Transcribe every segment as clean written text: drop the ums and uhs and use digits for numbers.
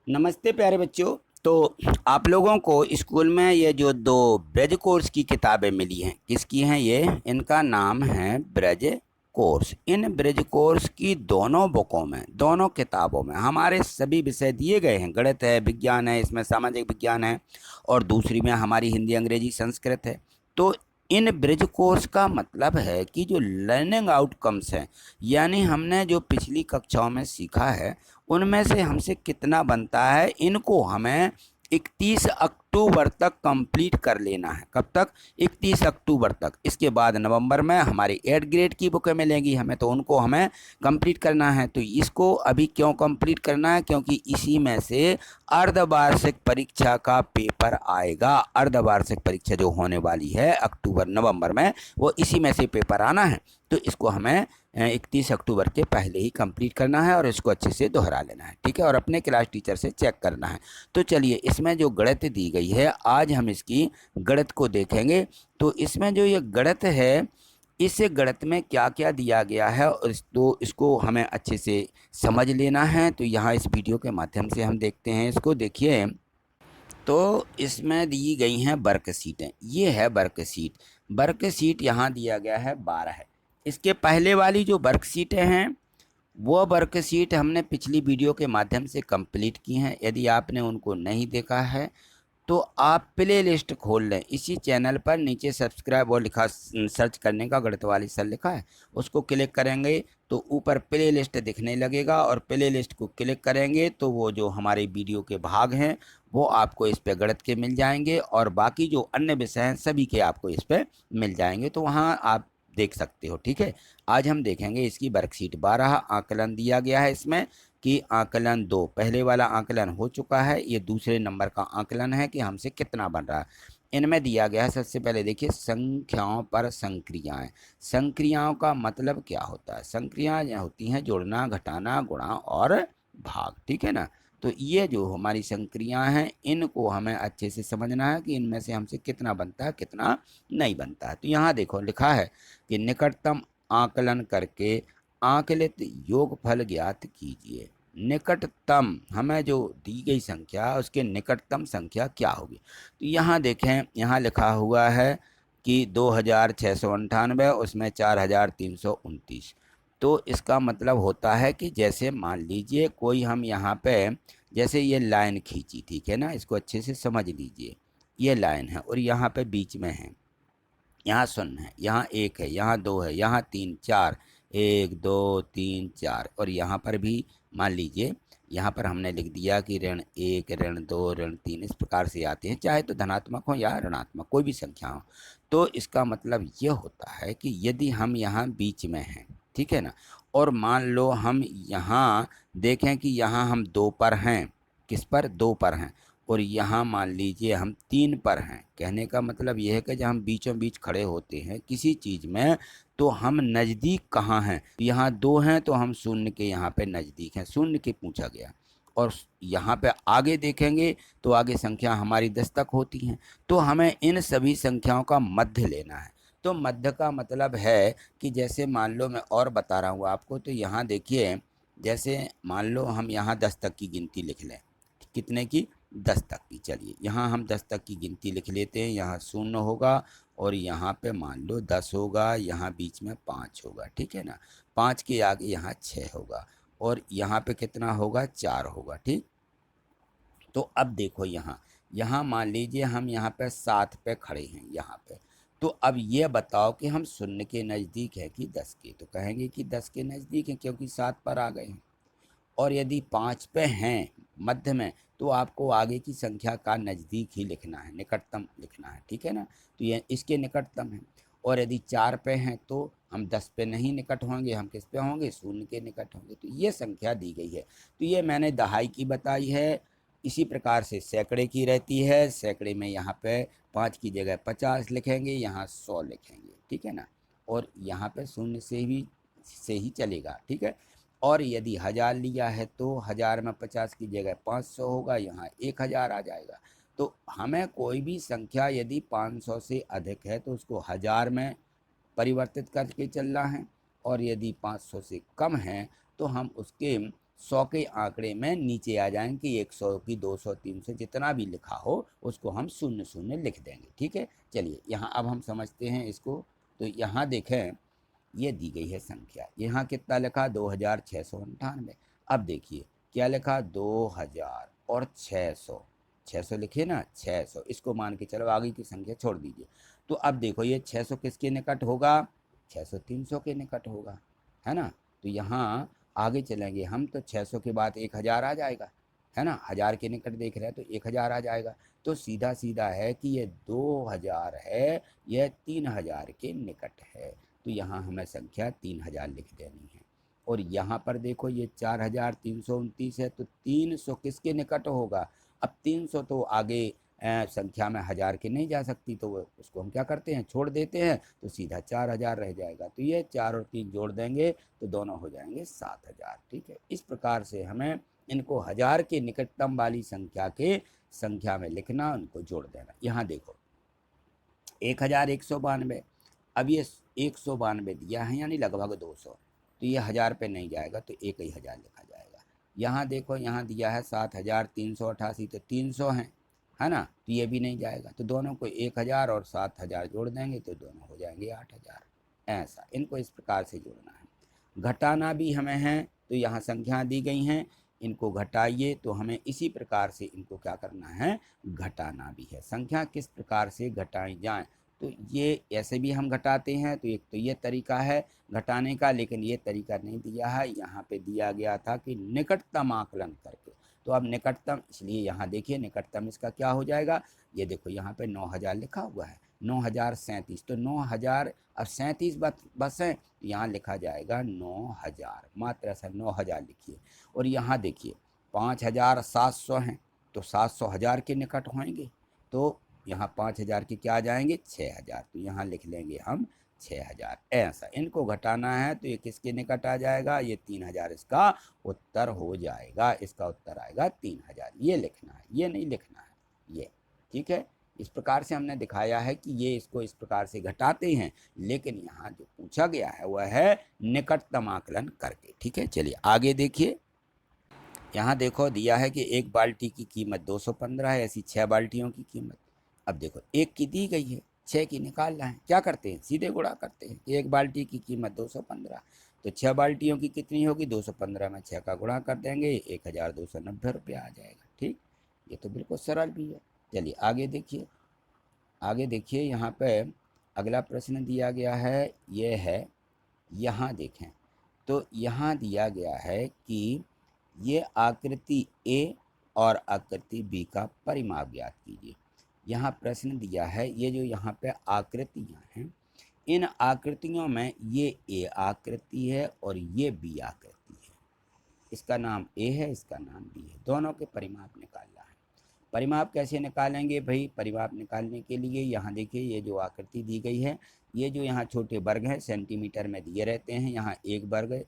नमस्ते प्यारे बच्चों। तो आप लोगों को स्कूल में ये जो दो ब्रज कोर्स की किताबें मिली हैं, किसकी हैं ये? इनका नाम है ब्रज कोर्स। इन ब्रज कोर्स की दोनों बुकों में, दोनों किताबों में हमारे सभी विषय दिए गए हैं। गणित है, विज्ञान है, इसमें सामाजिक विज्ञान है, और दूसरी में हमारी हिंदी, अंग्रेजी, संस्कृत है। तो इन ब्रिज कोर्स का मतलब है कि जो लर्निंग आउटकम्स हैं, यानी हमने जो पिछली कक्षाओं में सीखा है उनमें से हमसे कितना बनता है, इनको हमें 31 अक्टूबर तक कंप्लीट कर लेना है। कब तक? 31 अक्टूबर तक। इसके बाद नवंबर में हमारी 8 ग्रेड की बुकें मिलेंगी हमें, तो उनको हमें कंप्लीट करना है। तो इसको अभी क्यों कंप्लीट करना है? क्योंकि इसी में से अर्धवार्षिक परीक्षा का पेपर आएगा। अर्धवार्षिक परीक्षा जो होने वाली है अक्टूबर नवंबर में, वो इसी में से पेपर आना है। तो इसको हमें 31 अक्टूबर के पहले ही कंप्लीट करना है और इसको अच्छे से दोहरा लेना है, ठीक है, और अपने क्लास टीचर से चेक करना है। तो चलिए, इसमें जो गणित दी गई है आज हम इसकी गणित को देखेंगे। तो इसमें जो ये गणित है, इस गणित में क्या क्या दिया गया है और तो इसको हमें अच्छे से समझ लेना है। तो यहाँ इस वीडियो के माध्यम से हम देखते हैं इसको। देखिए, तो इसमें दी गई हैं वर्कशीटें। ये है वर्कशीट। वर्कशीट यहाँ दिया गया है 12 है। इसके पहले वाली जो वर्कशीटें हैं वो वर्कशीट हमने पिछली वीडियो के माध्यम से कंप्लीट की हैं। यदि आपने उनको नहीं देखा है तो आप प्ले लिस्ट खोल लें। इसी चैनल पर नीचे सब्सक्राइब और लिखा, सर्च करने का गणित वाली सर लिखा है, उसको क्लिक करेंगे तो ऊपर प्ले लिस्ट दिखने लगेगा, और प्ले लिस्ट को क्लिक करेंगे तो वो जो हमारे वीडियो के भाग हैं वो आपको इस पे गणित के मिल जाएंगे, और बाकी जो अन्य विषय हैं सभी के आपको इस पे मिल जाएंगे। तो वहाँ आप देख सकते हो, ठीक है। आज हम देखेंगे इसकी वर्कशीट 12। आकलन दिया गया है इसमें कि आकलन 2, पहले वाला आकलन हो चुका है, ये दूसरे नंबर का आकलन है कि हमसे कितना बन रहा है। इनमें दिया गया है, सबसे पहले देखिए, संख्याओं पर संक्रियाएं। संक्रियाओं का मतलब क्या होता है? संक्रियाएं होती हैं जोड़ना, घटाना, गुणा और भाग, ठीक है ना। तो ये जो हमारी संक्रियाएं हैं इनको हमें अच्छे से समझना है कि इनमें से हमसे कितना बनता है, कितना नहीं बनता है। तो यहाँ देखो लिखा है कि निकटतम आकलन करके आकलित योगफल ज्ञात कीजिए। निकटतम, हमें जो दी गई संख्या उसके निकटतम संख्या क्या होगी? तो यहाँ देखें, यहाँ लिखा हुआ है कि 2698, उसमें 4329। तो इसका मतलब होता है कि जैसे मान लीजिए कोई, हम यहाँ पे जैसे ये लाइन खींची, ठीक है ना, इसको अच्छे से समझ लीजिए। ये लाइन है और यहाँ पे बीच में है, यहाँ शून्य है, यहाँ 1 है, यहाँ 2 है, यहाँ 3, 4, 1 2 3 4, और यहाँ पर भी मान लीजिए, यहाँ पर हमने लिख दिया कि ऋण 1, ऋण 2, ऋण 3, इस प्रकार से आते हैं, चाहे तो धनात्मक हो या ऋणात्मक, कोई भी संख्या हो। तो इसका मतलब ये होता है कि यदि हम यहाँ बीच में हैं, ठीक है ना, और मान लो हम यहाँ देखें कि यहाँ हम 2 पर हैं, किस पर? 2 पर हैं, और यहाँ मान लीजिए हम 3 पर हैं। कहने का मतलब यह है कि जब हम बीचों बीच खड़े होते हैं किसी चीज़ में, तो हम नज़दीक कहाँ हैं? यहाँ 2 हैं तो हम शून्य के यहाँ पे नज़दीक हैं, शून्य के पूछा गया। और यहाँ पे आगे देखेंगे तो आगे संख्या हमारी 10 तक होती हैं। तो हमें इन सभी संख्याओं का मध्य लेना है। तो मध्य का मतलब है कि जैसे मान लो, मैं और बता रहा हूँ आपको, तो यहाँ देखिए, जैसे मान लो हम यहाँ 10 तक की गिनती लिख लें। कितने की? 10 तक की। चलिए यहाँ हम 10 तक की गिनती लिख लेते हैं। यहाँ 0 होगा और यहाँ पे मान लो 10 होगा, यहाँ बीच में 5 होगा, ठीक है ना। 5 के आगे यहाँ 6 होगा, और यहाँ पे कितना होगा? 4 होगा, ठीक। तो अब देखो यहाँ, यहाँ मान लीजिए हम यहाँ पे 7 पे खड़े हैं यहाँ पे। तो अब ये बताओ कि हम शून्य के नज़दीक है कि 10 के? तो कहेंगे कि 10 के नज़दीक हैं, क्योंकि 7 पर आ गए हैं। और यदि 5 पे हैं मध्य में, तो आपको आगे की संख्या का नज़दीक ही लिखना है, निकटतम लिखना है, ठीक है ना। तो ये इसके निकटतम है। और यदि 4 पे हैं तो हम 10 पे नहीं निकट होंगे, हम किस पे होंगे? शून्य के निकट होंगे। तो ये संख्या दी गई है। तो ये मैंने दहाई की बताई है। इसी प्रकार से सैकड़े की रहती है। सैकड़े में यहाँ पे 5 की जगह 50 लिखेंगे, यहाँ 100 लिखेंगे, ठीक है ना। और यहाँ पे शून्य से ही चलेगा, ठीक है। और यदि 1000 लिया है तो 1000 में 50 की जगह 500 होगा, यहाँ 1000 आ जाएगा। तो हमें कोई भी संख्या यदि 500 से अधिक है तो उसको 1000 में परिवर्तित करके चलना है, और यदि 500 से कम है तो हम उसके 100 के आंकड़े में नीचे आ जाएंगे कि 100 की 200 300 जितना भी लिखा हो उसको हम शून्य शून्य लिख देंगे। ठीक है, चलिए यहाँ अब हम समझते हैं इसको। तो यहाँ देखें ये दी गई है संख्या, यहाँ कितना लिखा 2698। अब देखिए क्या लिखा 2000 और 600, 600 लिखिए ना 600, इसको मान के चलो आगे की संख्या छोड़ दीजिए। तो अब देखो ये 600 किसके निकट होगा, 600 300 के निकट होगा, है ना। तो यहाँ आगे चलेंगे हम तो 600 के बाद 1000 आ जाएगा, है ना, 1000 के निकट देख रहे हैं तो 1000 आ जाएगा। तो सीधा सीधा है कि ये 2000 है, यह 3000 के निकट है। तो यहाँ हमें संख्या 3000 लिख देनी है। और यहाँ पर देखो ये 4329 है, तो 300 किसके निकट होगा। अब 300 तो आगे संख्या में 1000 के नहीं जा सकती, तो उसको हम क्या करते हैं छोड़ देते हैं, तो सीधा 4000 रह जाएगा। तो ये 4 और 3 जोड़ देंगे तो दोनों हो जाएंगे 7000। ठीक है, इस प्रकार से हमें इनको 1000 के निकटतम वाली संख्या के संख्या में लिखना, उनको जोड़ देना। यहाँ देखो 1192, अब ये 192 दिया है यानी लगभग 200, तो ये 1000 पे नहीं जाएगा तो 1000 लिखा जाएगा। यहाँ देखो यहाँ दिया है 7388, तो 300 है ना, तो ये भी नहीं जाएगा। तो दोनों को 1000 और 7000 जोड़ देंगे तो दोनों हो जाएंगे 8000। ऐसा इनको इस प्रकार से जोड़ना है। घटाना भी हमें है, तो यहाँ संख्या दी गई हैं, इनको घटाइए। तो हमें इसी प्रकार से इनको क्या करना है, घटाना भी है। संख्या किस प्रकार से घटाई जाए, तो ये ऐसे भी हम घटाते हैं। तो एक तो ये तरीका है घटाने का, लेकिन ये तरीका नहीं दिया है, यहाँ पे दिया गया था कि निकटतम आकलन करके। तो अब निकटतम, इसलिए यहाँ देखिए निकटतम इसका क्या हो जाएगा, ये देखो यहाँ पे 9000 लिखा हुआ है, 9037, तो 9000 अब 37 बस है, तो यहाँ लिखा जाएगा 9000, मात्र ऐसा 9000 लिखिए। और यहाँ देखिए 5700 हैं, तो 700 1000 के निकट होंगे, तो यहाँ 5000 के क्या आ जाएंगे 6000, तो यहाँ लिख लेंगे हम 6000। ऐसा इनको घटाना है, तो ये किसके निकट आ जाएगा, ये 3000 इसका उत्तर हो जाएगा। इसका उत्तर आएगा 3000, ये लिखना है, ये नहीं लिखना है ये। ठीक है, इस प्रकार से हमने दिखाया है कि ये इसको इस प्रकार से घटाते हैं, लेकिन यहाँ जो पूछा गया है वह है निकटतम आकलन करके। ठीक है, चलिए आगे देखिए। यहाँ देखो दिया है कि एक बाल्टी की कीमत 215 है, ऐसी 6 बाल्टियों की कीमत। अब देखो एक की दी गई है, 6 की निकालना है, क्या करते हैं सीधे गुणा करते हैं। एक बाल्टी की कीमत 215, तो 6 बाल्टियों की कितनी होगी, 215 में 6 का गुणा कर देंगे, 1290 रुपया आ जाएगा। ठीक, ये तो बिल्कुल सरल भी है। चलिए आगे देखिए, आगे देखिए यहाँ पे अगला प्रश्न दिया गया है, ये है, यहाँ देखें तो यहाँ दिया गया है कि ये आकृति ए और आकृति बी का परिमाप ज्ञात कीजिए। यहाँ प्रश्न दिया है, ये जो यहाँ पे आकृतियाँ हैं, इन आकृतियों में ये ए आकृति है और ये बी आकृति है। इसका नाम ए है, इसका नाम बी है, दोनों के परिमाप निकालना है। परिमाप कैसे निकालेंगे भाई, परिमाप निकालने के लिए यहाँ देखिए ये जो आकृति दी गई है, ये जो यहाँ छोटे वर्ग हैं सेंटीमीटर में दिए रहते हैं, यहाँ एक वर्ग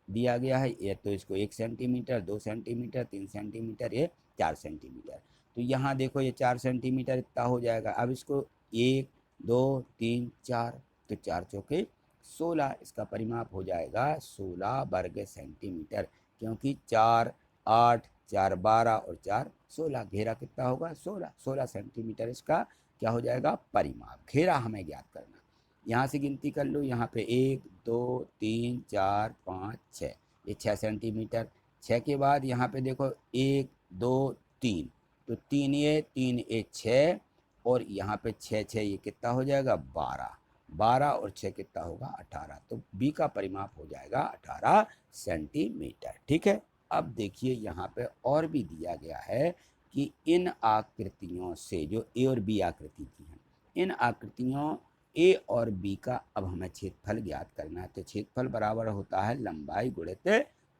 दिया गया है, ये तो इसको 1 सेंटीमीटर, 2 सेंटीमीटर, 3 सेंटीमीटर, ये 4 सेंटीमीटर। तो यहाँ देखो ये 4 सेंटीमीटर इतना हो जाएगा। अब इसको 1 2 3 4, तो 4 चौके 16, इसका परिमाप हो जाएगा 16 वर्ग सेंटीमीटर, क्योंकि 4 8 4 12 और 4 16, घेरा कितना होगा 16 सेंटीमीटर इसका क्या हो जाएगा परिमाप। घेरा हमें ज्ञात करना, यहाँ से गिनती कर लो, यहाँ पे 1 2 3 4 5 6, ये 6 सेंटीमीटर। 6 के बाद यहाँ पे देखो 1 2 3, तो 3 ये 6, और यहाँ पे 6 6 ये कितना हो जाएगा 12, 12 और 6 कितना होगा 18, तो बी का परिमाप हो जाएगा 18 सेंटीमीटर। ठीक है, अब देखिए यहाँ पे और भी दिया गया है कि इन आकृतियों से, जो ए और बी आकृति की हैं, इन आकृतियों ए और बी का अब हमें क्षेत्रफल ज्ञात करना है। तो क्षेत्रफल बराबर होता है लंबाई गुणित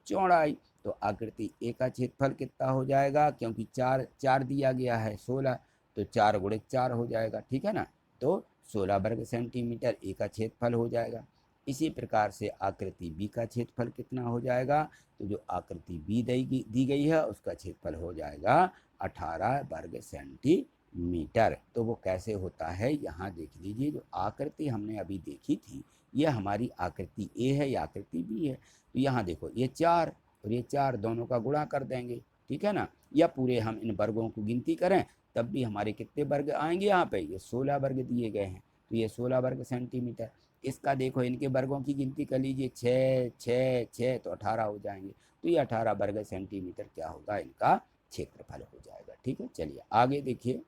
चौड़ाई। तो आकृति ए का क्षेत्रफल कितना हो जाएगा, क्योंकि 4 दिया गया है 16, तो 4 गुणित 4 हो जाएगा। ठीक है ना, तो 16 वर्ग सेंटीमीटर ए का क्षेत्रफल हो जाएगा। इसी प्रकार से आकृति बी का क्षेत्रफल कितना हो जाएगा, तो जो आकृति बी दी गई है उसका क्षेत्रफल हो जाएगा 18 वर्ग सेंटीमीटर। तो वो कैसे होता है, यहाँ देख लीजिए, जो आकृति हमने अभी देखी थी ये हमारी आकृति ए है या आकृति बी है। तो यहाँ देखो ये 4 और ये 4 दोनों का गुणा कर देंगे, ठीक है ना। या पूरे हम इन वर्गों को गिनती करें तब भी हमारे कितने वर्ग आएंगे यहाँ पे, ये 16 वर्ग दिए गए हैं, तो ये 16 वर्ग सेंटीमीटर। इसका देखो इनके वर्गों की गिनती कर लीजिए, 6 6 6 तो 18 हो जाएंगे, तो ये 18 वर्ग सेंटीमीटर क्या होगा, इनका क्षेत्रफल हो जाएगा, ठीक है। चलिए आगे देखिए,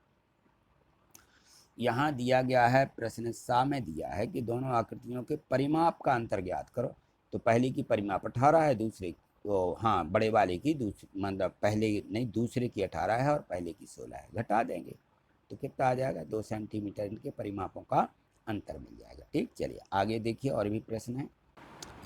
यहाँ दिया गया है प्रश्न सा में दिया है कि दोनों आकृतियों के परिमाप का अंतर ज्ञात करो। तो पहले की परिमाप 18 है, दूसरे तो हाँ बड़े वाले की मतलब पहले नहीं दूसरे की 18 है और पहले की 16 है, घटा देंगे तो कितना आ जाएगा, 2 सेंटीमीटर इनके परिमापों का अंतर मिल जाएगा, ठीक। चलिए आगे देखिए, और भी प्रश्न है।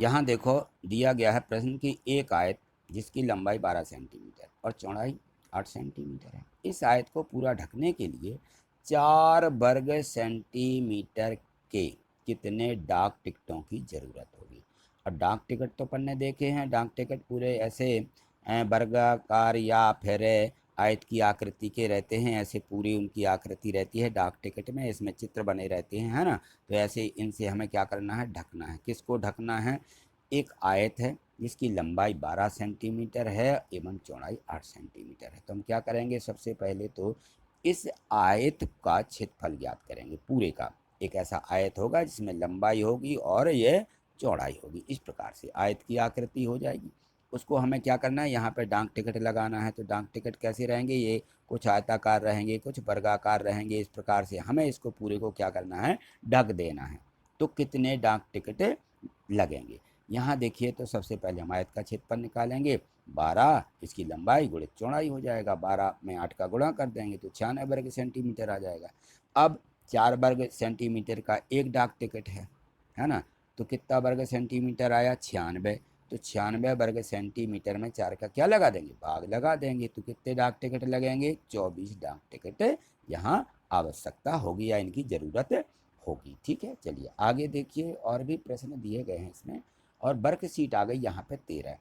यहाँ देखो दिया गया है प्रश्न की एक आयत जिसकी लंबाई 12 सेंटीमीटर और चौड़ाई 8 सेंटीमीटर है। इस आयत को पूरा ढकने के लिए 4 वर्ग सेंटीमीटर के कितने डाक टिकटों की ज़रूरत होगी। और डाक टिकट तो पन्ने देखे हैं, डाक टिकट पूरे ऐसे वर्गाकार या फिर आयत की आकृति के रहते हैं, ऐसे पूरी उनकी आकृति रहती है डाक टिकट में, इसमें चित्र बने रहते हैं, है ना। तो ऐसे इनसे हमें क्या करना है, ढकना है। किसको ढकना है, एक आयत है जिसकी लंबाई 12 सेंटीमीटर है एवं चौड़ाई 8 सेंटीमीटर है। तो हम क्या करेंगे, सबसे पहले तो इस आयत का क्षेत्रफल ज्ञात करेंगे पूरे का। एक ऐसा आयत होगा जिसमें लंबाई होगी और ये चौड़ाई होगी, इस प्रकार से आयत की आकृति हो जाएगी। उसको हमें क्या करना है, यहाँ पे डाक टिकट लगाना है। तो डाक टिकट कैसे रहेंगे, ये कुछ आयताकार रहेंगे, कुछ वर्गाकार रहेंगे, इस प्रकार से हमें इसको पूरे को क्या करना है, ढक देना है। तो कितने डाक टिकट लगेंगे, यहाँ देखिए। तो सबसे पहले हम आयत का क्षेत्रफल निकालेंगे, 12 इसकी लंबाई गुणित चौड़ाई हो जाएगा, 12 में 8 का गुणा कर देंगे तो 96 वर्ग सेंटीमीटर आ जाएगा। अब 4 वर्ग सेंटीमीटर का एक डाक टिकट है ना, तो कितना वर्ग सेंटीमीटर आया, 96। तो 96 वर्ग सेंटीमीटर में 4 का क्या लगा देंगे, भाग लगा देंगे। तो कितने डाक टिकट लगेंगे, 24 डाक टिकट यहाँ आवश्यकता होगी या इनकी ज़रूरत होगी, ठीक है। चलिए आगे देखिए, और भी प्रश्न दिए गए हैं इसमें। और वर्कशीट आ गई यहाँ पे 13।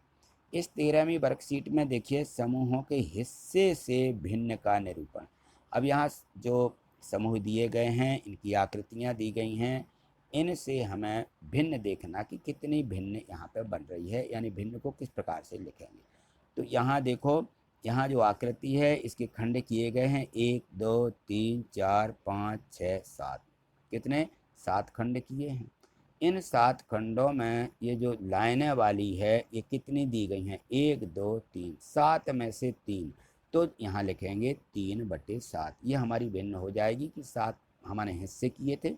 इस 13वीं वर्कशीट में देखिए समूहों के हिस्से से भिन्न का निरूपण। अब यहाँ जो समूह दिए गए हैं, इनकी आकृतियाँ दी गई हैं, इनसे हमें भिन्न देखना कि कितनी भिन्न यहाँ पे बन रही है, यानी भिन्न को किस प्रकार से लिखेंगे। तो यहाँ देखो, यहाँ जो आकृति है इसके खंड किए गए हैं, 1 2 3 4 5 6 7, कितने, 7 खंड किए हैं। इन 7 खंडों में ये जो लाइनें वाली है ये कितनी दी गई हैं, 1 2 3, 7 में से 3, तो यहाँ लिखेंगे 3/7। ये हमारी भिन्न हो जाएगी कि 7 हमारे हिस्से किए थे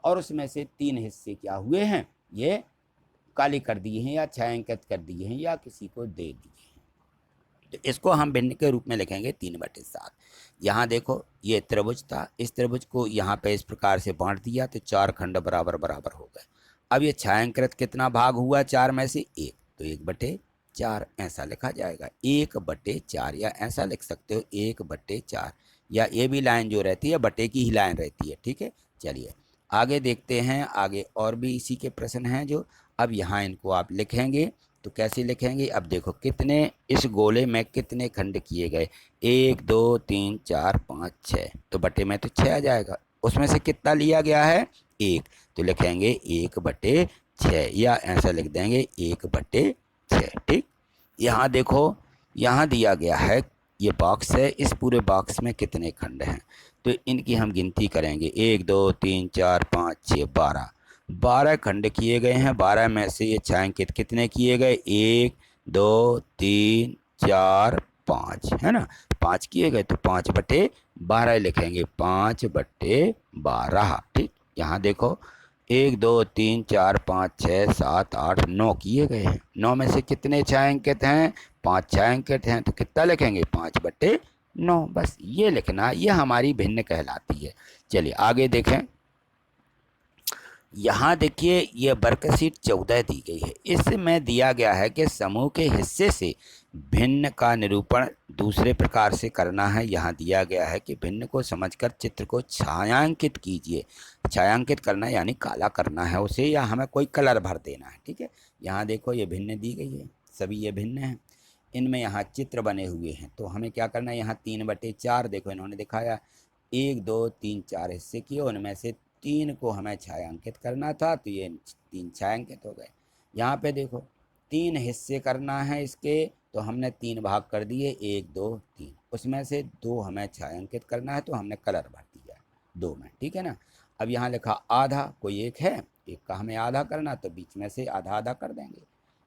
और उसमें से 3 हिस्से क्या हुए हैं, ये काले कर दिए हैं या छायांकित कर दिए हैं या किसी को दे दिए हैं। तो इसको हम भिन्न के रूप में लिखेंगे 3/7। यहाँ देखो ये त्रिभुज था, इस त्रिभुज को यहाँ पे इस प्रकार से बांट दिया तो 4 खंड बराबर बराबर हो गए। अब ये छायांकित कितना भाग हुआ, 4 में से 1, तो 1/4 ऐसा लिखा जाएगा, 1/4, या ऐसा लिख सकते हो 1/4, या ये भी लाइन जो रहती है बटे की ही लाइन रहती है, ठीक है। चलिए आगे देखते हैं, आगे और भी इसी के प्रश्न हैं जो अब यहाँ इनको आप लिखेंगे। तो कैसे लिखेंगे, अब देखो कितने इस गोले में कितने खंड किए गए, 1 2 3 4 5 6, तो बटे में तो 6 आ जाएगा, उसमें से कितना लिया गया है, 1, तो लिखेंगे 1/6, या ऐसा लिख देंगे 1/6, ठीक। यहाँ देखो, यहाँ दिया गया है ये बॉक्स है, इस पूरे बॉक्स में कितने खंड हैं, तो इनकी हम गिनती करेंगे, 1 2 3 4 5 6 12, 12 खंड किए गए हैं। 12 में से ये छायांकित कितने किए गए, 1 2 3 4 5, है ना, 5 किए गए, तो 5/12 लिखेंगे, 5/12, ठीक। यहाँ देखो 1 2 3 4 5 6 7 8 9 किए गए हैं, 9 में से कितने छायांकित हैं, 5 छायांकित हैं, तो कितना लिखेंगे, 5/9, बस ये लिखना, ये हमारी भिन्न कहलाती है। चलिए आगे देखें, यहाँ देखिए ये वर्कशीट 14 दी गई है, इसमें दिया गया है कि समूह के हिस्से से भिन्न का निरूपण दूसरे प्रकार से करना है। यहाँ दिया गया है कि भिन्न को समझकर चित्र को छायांकित कीजिए। छायांकित करना यानी काला करना है उसे, या हमें कोई कलर भर देना है, ठीक है। यहाँ देखो ये भिन्न दी गई है, सभी ये भिन्न हैं, इनमें यहाँ चित्र बने हुए हैं, तो हमें क्या करना है, यहाँ 3/4 देखो इन्होंने दिखाया, 1 2 3 4 हिस्से किए, उनमें से 3 को हमें छायांकित करना था, तो ये 3 छायांकित हो गए। यहाँ पे देखो 3 हिस्से करना है इसके, तो हमने 3 भाग कर दिए, 1 2 3। उसमें से 2 हमें छायांकित करना है, तो हमने कलर भर दिया 2 में, ठीक है ना। अब यहाँ लिखा आधा, कोई एक है, एक का हमें आधा करना, तो बीच में से आधा आधा कर देंगे।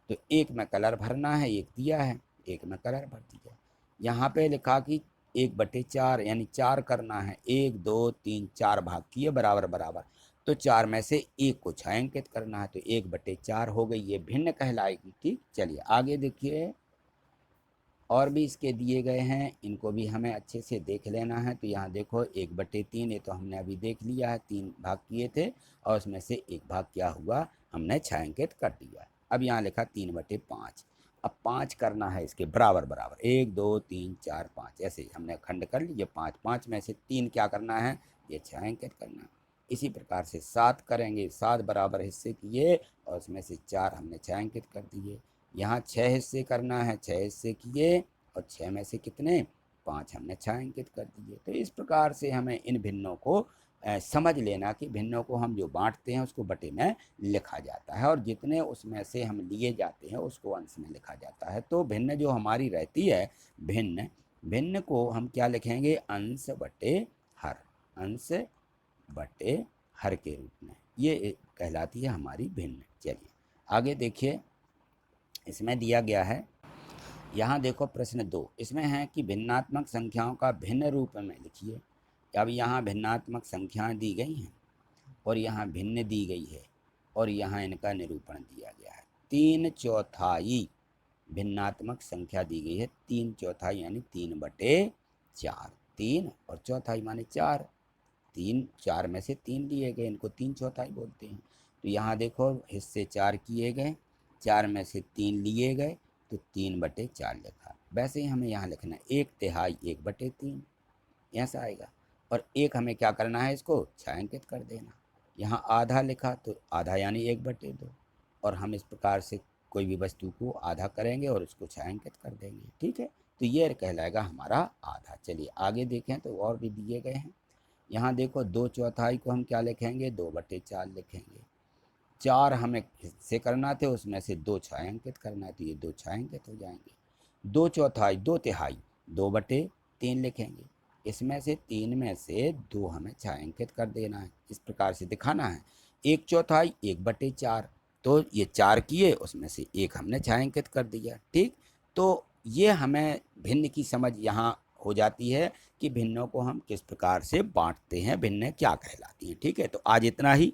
तो एक में कलर भरना है, एक दिया है, एक में कलर भर दिया। यहाँ पे लिखा कि 1/4 यानी 4 करना है, 1 2 3 4 भाग किए बराबर बराबर, तो 4 में से एक को छायांकित करना है, तो 1/4 हो गई, ये भिन्न कहलाएगी। ठीक, चलिए आगे देखिए, और भी इसके दिए गए हैं, इनको भी हमें अच्छे से देख लेना है। तो यहाँ देखो 1/3, ये तो हमने अभी देख लिया है, 3 भाग किए थे और उसमें से एक भाग क्या हुआ, हमने छायांकित कर दिया। अब यहाँ लिखा 3/5, अब 5 करना है इसके बराबर बराबर, 1 2 3 4 5, ऐसे हमने खंड कर लिए 5, 5 में से 3 क्या करना है, ये छायांकित करना है। इसी प्रकार से 7 करेंगे, 7 बराबर हिस्से किए और उसमें से 4 हमने छायांकित कर दिए। यहाँ 6 हिस्से करना है, 6 हिस्से किए और 6 में से कितने, 5 हमने छायांकित कर दिए। तो इस प्रकार से हमें इन भिन्नों को समझ लेना कि भिन्नों को हम जो बांटते हैं उसको बटे में लिखा जाता है, और जितने उसमें से हम लिए जाते हैं उसको अंश में लिखा जाता है। तो भिन्न जो हमारी रहती है, भिन्न, भिन्न को हम क्या लिखेंगे, अंश बटे हर, अंश बटे हर के रूप में, ये कहलाती है हमारी भिन्न। चलिए आगे देखिए, इसमें दिया गया है, यहाँ देखो प्रश्न 2, इसमें है कि भिन्नात्मक संख्याओं का भिन्न रूप में लिखिए। अब यहाँ भिन्नात्मक संख्याएं दी गई हैं और यहाँ भिन्न दी गई है और यहाँ इनका निरूपण दिया गया है। 3/4 भिन्नात्मक संख्या दी गई है, 3/4 यानी 3/4, 3 और चौथाई माने 4, 3 4 में से 3 लिए गए, इनको 3/4 बोलते हैं। तो यहाँ देखो हिस्से 4 किए गए, 4 में से 3 लिए गए, तो 3/4 लिखा। वैसे ही हमें यहाँ लिखना है 1/3 1/3, ऐसा आएगा। और एक हमें क्या करना है, इसको छायांकित कर देना। यहाँ आधा लिखा तो आधा यानी 1/2, और हम इस प्रकार से कोई भी वस्तु को आधा करेंगे और उसको छायांकित कर देंगे। ठीक है, तो ये कहलाएगा हमारा आधा। चलिए आगे देखें, तो और भी दिए गए हैं। यहाँ देखो 2/4 को हम क्या लिखेंगे, 2/4 लिखेंगे। 4 हमें हिस्से करना थे, उसमें से 2 छायांकित करना है, तो ये 2 छायांकित हो जाएंगे। 2/4 2/3 2/3 लिखेंगे, इसमें से 3 में से 2 हमें छायांकित कर देना है, इस प्रकार से दिखाना है। 1/4 1/4, तो ये 4 किए, उसमें से 1 हमने छायांकित कर दिया। ठीक, तो ये हमें भिन्न की समझ यहाँ हो जाती है कि भिन्नों को हम किस प्रकार से बांटते हैं, भिन्न क्या कहलाती हैं। ठीक है, तो आज इतना ही।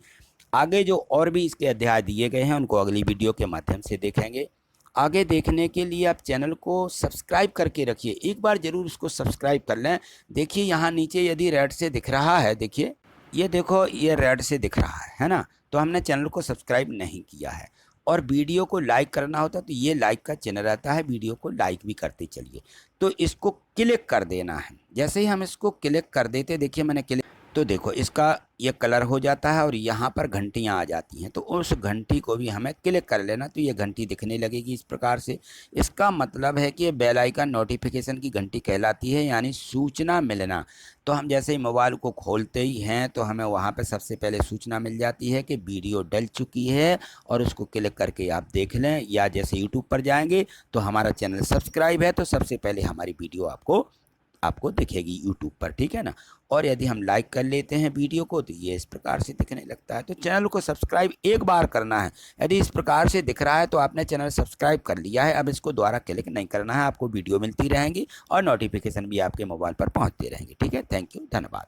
आगे जो और भी इसके अध्याय दिए गए हैं उनको अगली वीडियो के माध्यम से देखेंगे। आगे देखने के लिए आप चैनल को सब्सक्राइब करके रखिए, एक बार ज़रूर उसको सब्सक्राइब कर लें। देखिए यहाँ नीचे यदि रेड से दिख रहा है, देखिए ये देखो, ये रेड से दिख रहा है ना, तो हमने चैनल को सब्सक्राइब नहीं किया है। और वीडियो को लाइक करना होता है तो ये लाइक का चिन्ह रहता है, वीडियो को लाइक भी करते चलिए। तो इसको क्लिक कर देना है, जैसे ही हम इसको क्लिक कर देते, देखिए मैंने क्लिक, तो देखो इसका ये कलर हो जाता है और यहाँ पर घंटियाँ आ जाती हैं, तो उस घंटी को भी हमें क्लिक कर लेना, तो ये घंटी दिखने लगेगी इस प्रकार से। इसका मतलब है कि ये बेल आइकन नोटिफिकेशन की घंटी कहलाती है, यानी सूचना मिलना। तो हम जैसे ही मोबाइल को खोलते ही हैं तो हमें वहाँ पर सबसे पहले सूचना मिल जाती है कि वीडियो डल चुकी है, और उसको क्लिक करके आप देख लें। या जैसे यूट्यूब पर जाएंगे तो हमारा चैनल सब्सक्राइब है, तो सबसे पहले हमारी वीडियो आपको दिखेगी यूट्यूब पर, ठीक है ना। और यदि हम लाइक कर लेते हैं वीडियो को तो ये इस प्रकार से दिखने लगता है। तो चैनल को सब्सक्राइब एक बार करना है, यदि इस प्रकार से दिख रहा है तो आपने चैनल सब्सक्राइब कर लिया है। अब इसको दोबारा क्लिक नहीं करना है, आपको वीडियो मिलती रहेंगी और नोटिफिकेशन भी आपके मोबाइल पर पहुंचते रहेंगे। ठीक है, थैंक यू, धन्यवाद।